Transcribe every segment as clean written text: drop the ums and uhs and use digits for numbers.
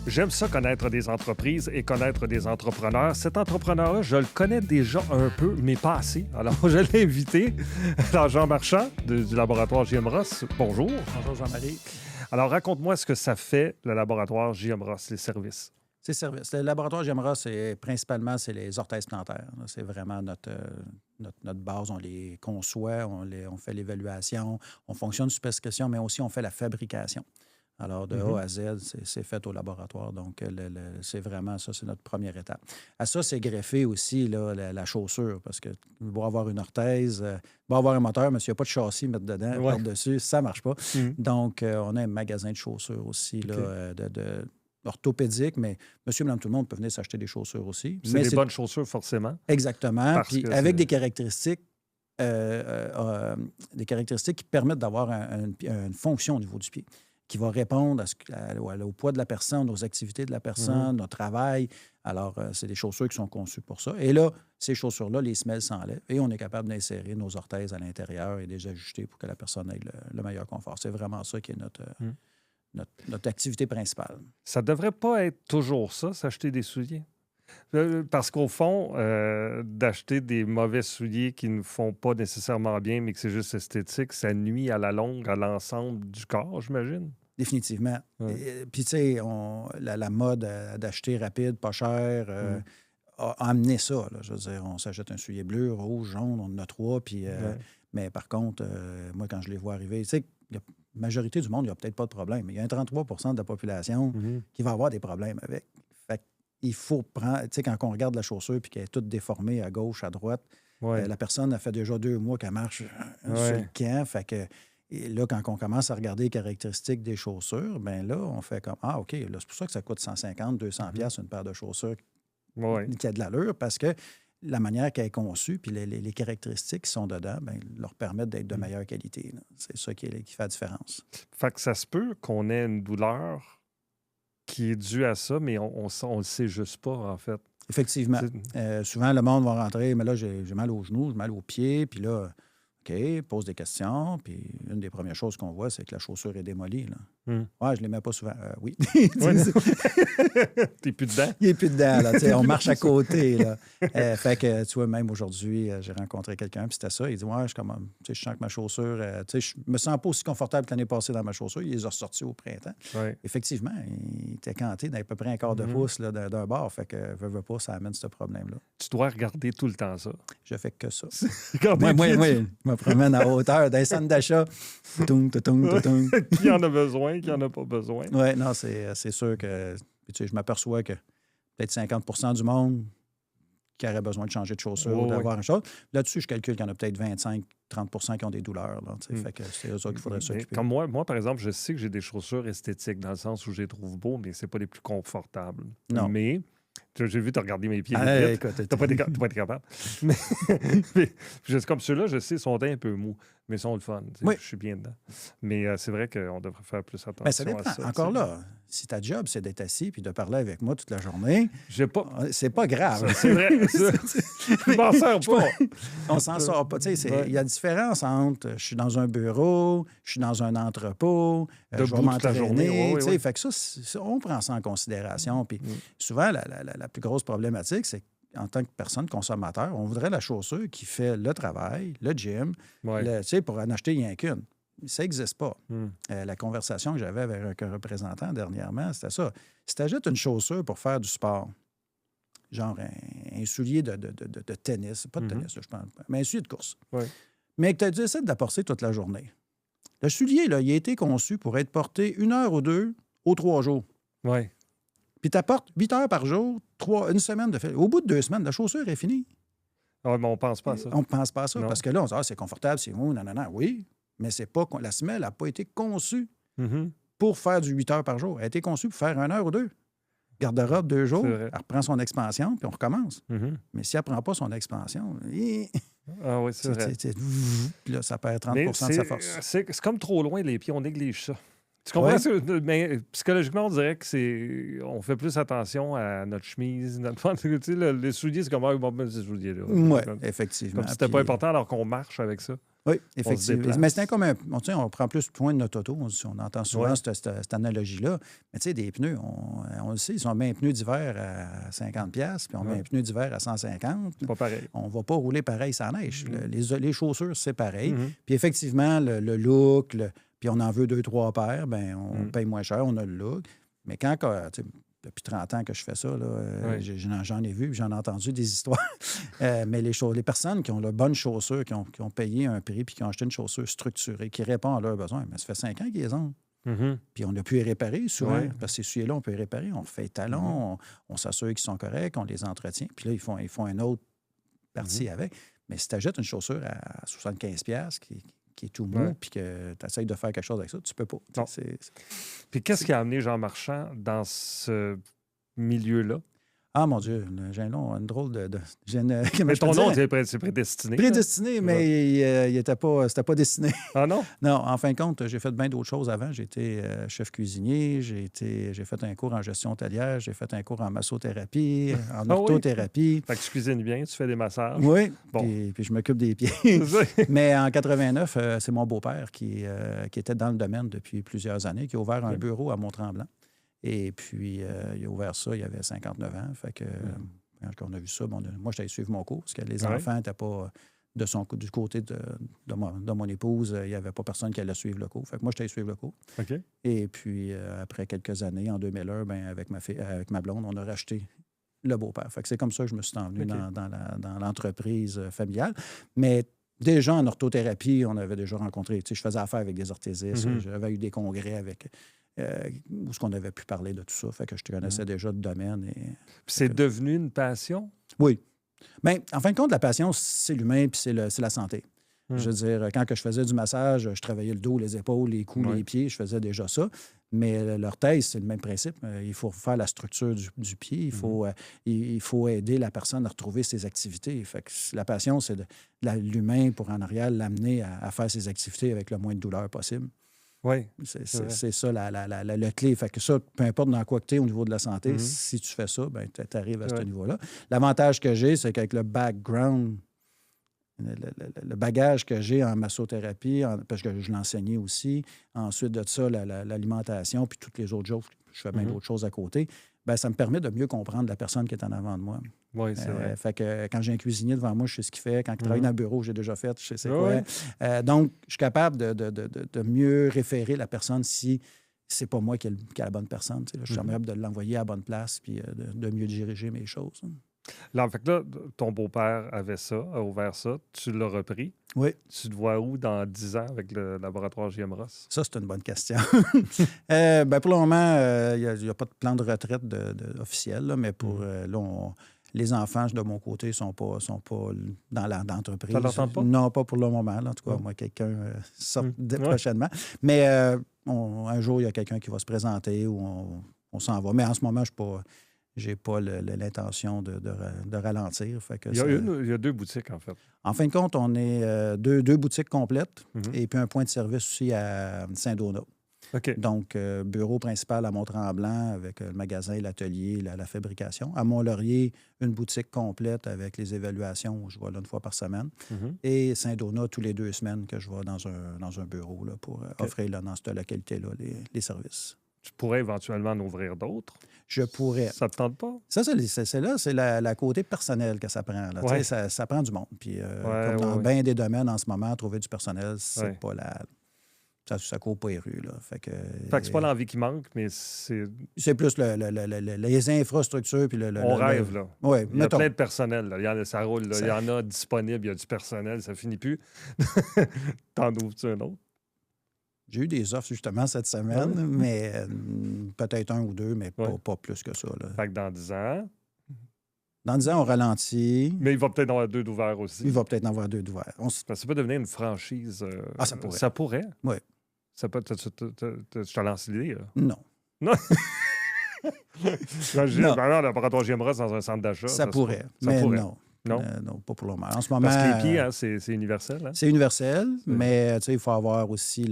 J'aime ça connaître des entreprises et connaître des entrepreneurs. Cet entrepreneur-là, je le connais déjà un peu, mais pas assez. Alors, je l'ai invité. Alors, Jean Marchand du laboratoire JM Ross. Bonjour. Bonjour Jean-Marie. Alors, raconte-moi ce que ça fait, le laboratoire JM Ross, les services. C'est service. Le laboratoire JM Ross, principalement, c'est les orthèses plantaires. C'est vraiment notre base. On les conçoit, on fait l'évaluation, on fonctionne sur prescription, mais aussi on fait la fabrication. Alors, de A à Z, c'est fait au laboratoire. Donc, c'est vraiment ça, c'est notre première étape. À ça, c'est greffé aussi là, la chaussure, parce que va avoir une orthèse, va avoir un moteur, mais s'il n'y a pas de châssis à mettre dedans, par-dessus, ça ne marche pas. Donc, on a un magasin de chaussures aussi, là, orthopédique, mais monsieur, madame, tout le monde peut venir s'acheter des chaussures aussi. C'est des bonnes chaussures, forcément. Exactement. Puis avec des caractéristiques qui permettent d'avoir une fonction au niveau du pied, qui va répondre au poids de la personne, aux activités de la personne, au travail. Alors, c'est des chaussures qui sont conçues pour ça. Et là, ces chaussures-là, les semelles s'enlèvent et on est capable d'insérer nos orthèses à l'intérieur et de les ajuster pour que la personne ait le meilleur confort. C'est vraiment ça qui est notre activité principale. Ça ne devrait pas être toujours ça, s'acheter des souliers. Parce qu'au fond, d'acheter des mauvais souliers qui ne font pas nécessairement bien, mais que c'est juste esthétique, ça nuit à la longue à l'ensemble du corps, j'imagine. Définitivement. Ouais. Puis, tu sais, la mode d'acheter rapide, pas cher, a amené ça. Là. Je veux dire, on s'achète un soulier bleu, rouge, jaune, on en a 3. Puis, mais par contre, moi, quand je les vois arriver, tu sais, la majorité du monde, il n'y a peut-être pas de problème, mais il y a un 33 de la population qui va avoir des problèmes avec. Fait qu'il faut prendre, tu sais, quand on regarde la chaussure puis qu'elle est toute déformée à gauche, à droite, la personne a fait déjà 2 mois qu'elle marche sur le camp. Fait que et là, quand on commence à regarder les caractéristiques des chaussures, bien là, on fait comme « Ah, OK, là, c'est pour ça que ça coûte 150, 200 pièces une paire de chaussures qui a de l'allure, parce que la manière qu'elle est conçue puis les caractéristiques qui sont dedans bien, leur permettent d'être de meilleure qualité. Là. C'est ça qui fait la différence. » Fait que ça se peut qu'on ait une douleur qui est due à ça, mais on le sait juste pas, en fait. Effectivement. Souvent, le monde va rentrer, mais là, j'ai mal aux genoux, j'ai mal aux pieds, puis là... OK, pose des questions, puis une des premières choses qu'on voit, c'est que la chaussure est démolie. Là. Ouais, je ne les mets pas souvent. Oui. T'es plus dedans? Il n'est plus dedans, là. On marche à côté, là. Fait que, tu vois, même aujourd'hui, j'ai rencontré quelqu'un, puis c'était ça. Il dit, ouais, je sens que ma chaussure, je me sens pas aussi confortable que l'année passée dans ma chaussure. Il les a ressortis au printemps. Ouais. Effectivement, il était canté d'à peu près un quart de pouce là, d'un bord. Fait que, veux pas, ça amène ce problème-là. Tu dois regarder tout le temps ça. Je fais que ça. Moi, Je me promène à hauteur d'un centre d'achat. Qui en a besoin, qui en a pas besoin. Oui, non, c'est sûr que je m'aperçois que peut-être 50 du monde qui aurait besoin de changer de chaussure ou d'avoir une chose. Là-dessus, je calcule qu'il y en a peut-être 25-30 qui ont des douleurs. Là, fait que c'est eux autres qu'il faudrait s'occuper. Comme moi, par exemple, je sais que j'ai des chaussures esthétiques dans le sens où je les trouve beaux, mais c'est pas les plus confortables. Non. Mais... J'ai vu te regarder mes pieds. Écoute, t'as pas été capable. mais comme ceux-là, je sais, ils sont un peu mous, mais ils sont le fun. Oui. Je suis bien dedans. Mais c'est vrai qu'on devrait faire plus attention ça dépend. à ça. Encore là, si ta job, c'est d'être assis puis de parler avec moi toute la journée, c'est pas grave. C'est vrai. Je m'en sers pas. On s'en sort pas. Il y a une différence entre je suis dans un bureau, je suis dans un entrepôt, je vais m'entraîner. Fait que ça, on prend ça en considération. Puis souvent, la plus grosse problématique, c'est qu'en tant que personne consommateur, on voudrait la chaussure qui fait le travail, le gym, pour en acheter rien qu'une. Ça n'existe pas. La conversation que j'avais avec un représentant dernièrement, c'était ça. Si tu achètes une chaussure pour faire du sport, genre un soulier de tennis, pas de tennis, je pense, mais un soulier de course, mais que tu essaies de la porter toute la journée. Le soulier, là, il a été conçu pour être porté 1 heure ou 2 aux 3 jours. Oui. Puis tu apportes 8 heures par jour, une semaine de fait. Au bout de 2 semaines, la chaussure est finie. Oui, mais on ne pense pas à ça. On ne pense pas à ça, non. Parce que là, on se dit, c'est confortable, c'est mou, non. Oui, mais c'est pas... La semelle n'a pas été conçue pour faire du 8 heures par jour. Elle a été conçue pour faire 1 heure ou 2. Garde-robe 2 jours, elle reprend son expansion, puis on recommence. Mais si elle ne prend pas son expansion... Ah oui, c'est vrai. Puis là, ça perd 30 de sa force. C'est comme trop loin, les pieds, on néglige ça. Tu comprends? Mais psychologiquement, on dirait qu'on fait plus attention à notre chemise, les souliers, c'est comme c'est ce soulier-là. Oui, effectivement. Comme si c'était pas important alors qu'on marche avec ça. Oui, se effectivement. déplace. Mais c'est comme on prend plus soin de notre auto. On entend souvent Ouais. cette analogie-là. Mais tu sais, des pneus, on le sait, si on met un pneu d'hiver à 50$, puis on met un pneu d'hiver à 150$, C'est pas pareil. on ne va pas rouler pareil sans neige. Les chaussures, c'est pareil. Mhm. Puis effectivement, le look, puis on en veut 2-3 paires, bien, on paye moins cher, on a le look. Mais quand, tu sais, depuis 30 ans que je fais ça, là, j'en ai vu, j'en ai entendu des histoires. Mais les personnes qui ont de bonnes chaussures, qui ont payé un prix, puis qui ont acheté une chaussure structurée, qui répond à leurs besoins, mais ça fait 5 ans qu'ils les ont. Mhm. Puis on a pu les réparer souvent, Ouais. parce que ces souliers-là, on peut les réparer. On fait les talons, on s'assure qu'ils sont corrects, on les entretient. Puis là, ils font une autre partie avec. Mais si tu achètes une chaussure à 75$ qui est tout mou, puis que tu essaies de faire quelque chose avec ça, tu peux pas. Non. Puis qu'est-ce qui a amené Jean Marchand dans ce milieu-là? Ah, mon Dieu, j'ai un nom, une drôle de Mais ton nom, c'est prédestiné. Prédestiné, mais il était pas, c'était pas destiné. Ah non? Non, en fin de compte, j'ai fait bien d'autres choses avant. J'ai été chef cuisinier, j'ai fait un cours en gestion hôtelière, j'ai fait un cours en massothérapie, en orthothérapie. Fait que tu cuisines bien, tu fais des massages. Oui, bon. puis je m'occupe des pieds. Mais en 89, c'est mon beau-père qui était dans le domaine depuis plusieurs années, qui a ouvert un bureau à Mont-Tremblant. Et puis, il a ouvert ça, il avait 59 ans. Fait que, quand on a vu ça, moi, j'étais allé suivre mon cours, parce que les enfants n'étaient pas du côté de mon épouse, il n'y avait pas personne qui allait suivre le cours. Fait que moi, j'étais allé suivre le cours. OK. Et puis, après quelques années, en 2001, avec ma blonde, on a racheté le beau-père. Fait que c'est comme ça que je me suis envenu dans l'entreprise familiale. Mais déjà, en orthothérapie, on avait déjà rencontré, je faisais affaire avec des orthésistes, j'avais eu des congrès avec... où est-ce qu'on avait pu parler de tout ça. Fait que je te connaissais déjà de domaine. Puis c'est devenu une passion? Oui. Bien, en fin de compte, la passion, c'est l'humain puis c'est la santé. Je veux dire, quand que je faisais du massage, je travaillais le dos, les épaules, les coups, les pieds, je faisais déjà ça. Mais l'orthèse, c'est le même principe. Il faut faire la structure du pied. Il faut aider la personne à retrouver ses activités. Fait que la passion, c'est l'humain pour en arrière l'amener à faire ses activités avec le moins de douleur possible. Oui. C'est ça la clé. Fait que ça, peu importe dans quoi que tu es au niveau de la santé, si tu fais ça, ben, tu arrives à ce niveau-là. L'avantage que j'ai, c'est qu'avec le background, le bagage que j'ai en massothérapie, parce que je l'enseignais aussi, ensuite de ça, l'alimentation, puis toutes les autres choses, je fais bien d'autres choses à côté, ben, ça me permet de mieux comprendre la personne qui est en avant de moi. Oui, c'est vrai. Fait que quand j'ai un cuisinier devant moi, je sais ce qu'il fait. Quand il travaille dans le bureau, j'ai déjà fait, je sais c'est quoi. Donc, je suis capable de mieux référer la personne si c'est pas moi qui ai la bonne personne. Je suis capable de l'envoyer à la bonne place puis de mieux diriger mes choses. Là, fait que là, ton beau-père avait ça, a ouvert ça. Tu l'as repris. Oui. Tu te vois où dans 10 ans avec le laboratoire JM Ross? Ça, c'est une bonne question. Ben, pour le moment, il n'y a pas de plan de retraite officiel, là, mais pour les enfants, de mon côté, ne sont pas dans l'entreprise. Ça ne l'entend pas? Non, pas pour le moment. Là. En tout cas, moi, quelqu'un sort prochainement. Mais un jour, il y a quelqu'un qui va se présenter ou on s'en va. Mais en ce moment, je n'ai pas l'intention de ralentir. Fait que il y a 2 boutiques, en fait. En fin de compte, on est deux boutiques complètes et puis un point de service aussi à Saint-Donat. OK. Donc, bureau principal à Mont-Tremblant avec le magasin, l'atelier, la fabrication. À Mont-Laurier, une boutique complète avec les évaluations où je vais là 1 fois par semaine. Et Saint-Donat, tous les 2 semaines que je vais dans un bureau là, pour offrir là, dans cette localité-là les services. Tu pourrais éventuellement en ouvrir d'autres? Je pourrais. Ça ne te tente pas? Ça, c'est la côté personnel que ça prend. Là. Ouais. Ça prend du monde. Puis, comme dans bien des domaines en ce moment, trouver du personnel, c'est pas ça court pas les rues. Là. Fait que c'est pas l'envie qui manque, mais c'est... C'est plus les infrastructures. Puis on rêve, là. Ouais, il y a plein de personnel. Là. Ça roule. Là. Il y en a disponible. Il y a du personnel. Ça finit plus. T'en ouvres-tu un autre? J'ai eu des offres, justement, cette semaine, mais peut-être 1 ou 2, mais pas plus que ça. Là. Fait que dans 10 ans... Dans 10 ans, on ralentit. Mais il va peut-être en avoir 2 d'ouverts aussi. Il va peut-être en avoir 2 d'ouverts. Ça peut devenir une franchise. Ça pourrait. Ça pourrait? Oui. Ça peut... Je te lance l'idée, là. Non. Non? Imagine, le laboratoire JM Ross dans un centre d'achat. Ça pourrait, mais non. Non, pas pour le moment. En ce moment, parce que les pieds, hein, c'est universel. Hein? C'est universel, mais il faut avoir aussi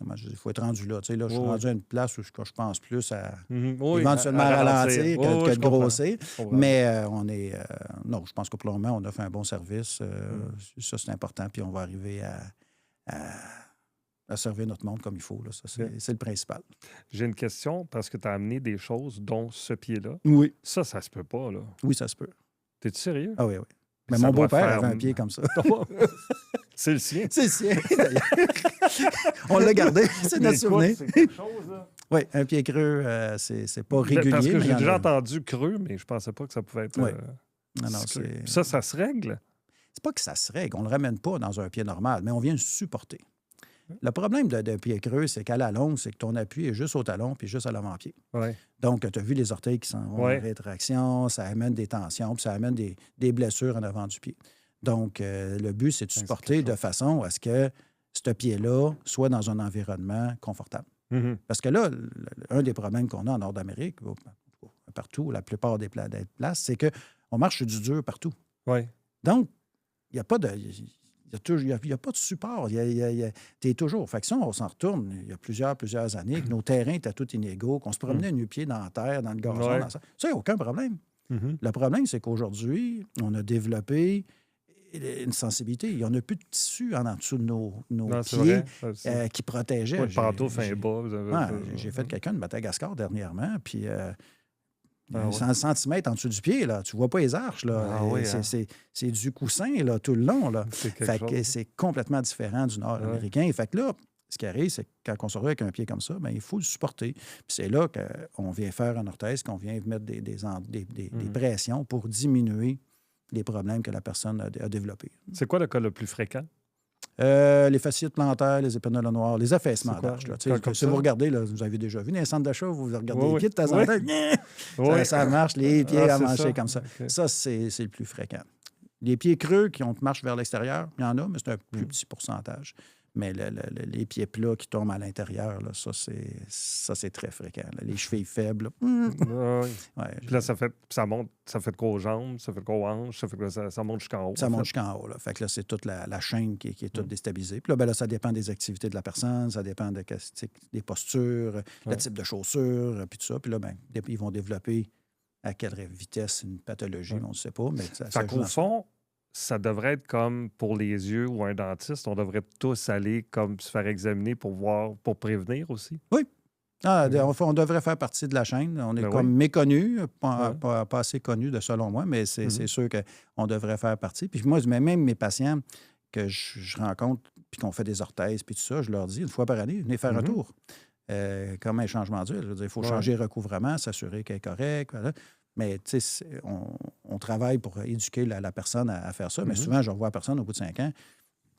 Il faut être rendu là. Tu sais, là, je suis rendu à une place où je pense plus à Oui, éventuellement ralentir que de grossir. Mais on est... non, je pense que pour le moment, on a fait un bon service. Ça, c'est important. Puis on va arriver à servir notre monde comme il faut. Là. Ça, c'est le principal. J'ai une question parce que tu as amené des choses, dont ce pied-là. Oui. Ça se peut pas, là. Oui, ça se peut. T'es-tu sérieux? Ah oui. Mais mon beau-père avait un pied comme ça. C'est le sien? C'est le sien, d'ailleurs. On l'a gardé, c'est notre souvenir. C'est quelque chose, là. Oui, un pied creux, c'est pas régulier. Parce que j'ai déjà entendu creux, mais je pensais pas que ça pouvait être... Oui. Ça se règle? C'est pas que ça se règle. On ne le ramène pas dans un pied normal, mais on vient le supporter. Le problème d'un pied creux, c'est qu'à la longue, c'est que ton appui est juste au talon puis juste à l'avant-pied. Ouais. Donc, tu as vu les orteils qui sont en rétraction, ça amène des tensions, puis ça amène des blessures en avant du pied. Donc, le but, c'est de supporter de façon à ce que ce pied-là soit dans un environnement confortable. Mm-hmm. Parce que là, un des problèmes qu'on a en Nord-Amérique, partout, la plupart des places, c'est qu'on marche sur du dur partout. Ouais. Donc, il n'y a pas de... Il n'y a pas de support. Tu es toujours. Fait que ça, on s'en retourne il y a plusieurs années, que nos terrains étaient tous inégaux, qu'on se promenait nu-pied dans la terre, dans le gazon. Ouais. Ça, il n'y a aucun problème. Mm-hmm. Le problème, c'est qu'aujourd'hui, on a développé une sensibilité. Il n'y en a plus de tissu en dessous de nos pieds qui protégeaient. Pas de pantoufles, un bas. J'ai fait quelqu'un de Madagascar dernièrement, puis... 100 cm en dessous du pied, là. Tu ne vois pas les arches. Là. C'est du coussin là, tout le long. Là. Fait que c'est complètement différent du nord-américain. Ouais. Fait que là, ce qui arrive, c'est que quand on se retrouve avec un pied comme ça, bien, il faut le supporter. Puis c'est là qu'on vient faire une orthèse, qu'on vient mettre des pressions pour diminuer les problèmes que la personne a développés. C'est quoi le cas le plus fréquent? Les fasciites plantaires, les épinoles noires, les affaissements d'arches. Si vous regardez, là, vous avez déjà vu dans les centres d'achat, vous regardez les pieds de temps en temps, ça marche, les pieds à manger comme ça. Okay. Ça, c'est le plus fréquent. Les pieds creux qui marchent vers l'extérieur, il y en a, mais c'est un plus petit pourcentage. Mais les pieds plats qui tombent à l'intérieur, là, ça, c'est très fréquent. Là. Les chevilles faibles. Puis là, ça fait quoi aux jambes, ça fait quoi aux hanches, ça monte jusqu'en haut. Ça monte jusqu'en haut. Là. Fait que là, c'est toute la chaîne qui est toute déstabilisée. Puis là, ça dépend des activités de la personne, ça dépend des postures, le type de chaussures, puis tout ça. Puis là, ils vont développer à quelle vitesse une pathologie, on ne sait pas. Mais fait qu'au fond, ça devrait être comme pour les yeux ou un dentiste, on devrait tous aller comme se faire examiner pour prévenir aussi. Oui. On devrait faire partie de la chaîne. On est méconnu, pas assez connu selon moi, mais c'est sûr qu'on devrait faire partie. Puis moi, même mes patients que je rencontre puis qu'on fait des orthèses puis tout ça, je leur dis une fois par année, venez faire un tour. Comme un changement d'huile. Je veux dire, il faut changer le recouvrement, s'assurer qu'elle est correcte. Voilà. Mais tu sais, on travaille pour éduquer la personne à faire ça. Mais souvent, je revois la personne au bout de 5 ans,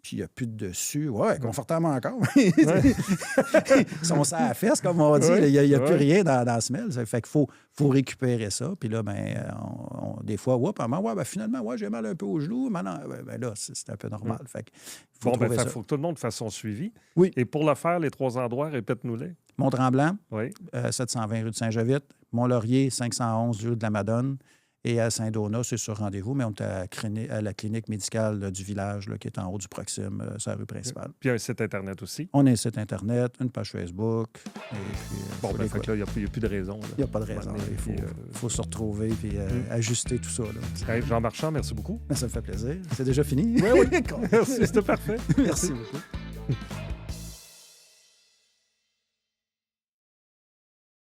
puis il n'y a plus de dessus. Ouais, confortablement encore. Ils sont ça à la fesse, comme on dit. Il n'y a plus rien dans la semelle. Ça fait qu'il faut récupérer ça. Puis là, des fois, finalement, j'ai mal un peu au genou. Maintenant, là, c'est un peu normal. Fait qu'il faut faut que tout le monde fasse son suivi. Oui. Et pour le faire, les 3 endroits, répète-nous-les. Mont-Tremblant, 720 rue de Saint-Jovite. Mont-Laurier, 511 rue de la Madone. Et à Saint-Donat, c'est sur rendez-vous, mais on est à la clinique médicale du village, là, qui est en haut du Proxime, sur la rue principale. Puis il y a un site Internet aussi. On a un site Internet, une page Facebook. Et puis, fait que là, il n'y a plus de raison. Il n'y a pas de raison. Il faut se retrouver et ajuster tout ça. Là. Jean Marchand, merci beaucoup. Ça me fait plaisir. C'est déjà fini? Oui. Merci, c'était parfait. Merci beaucoup.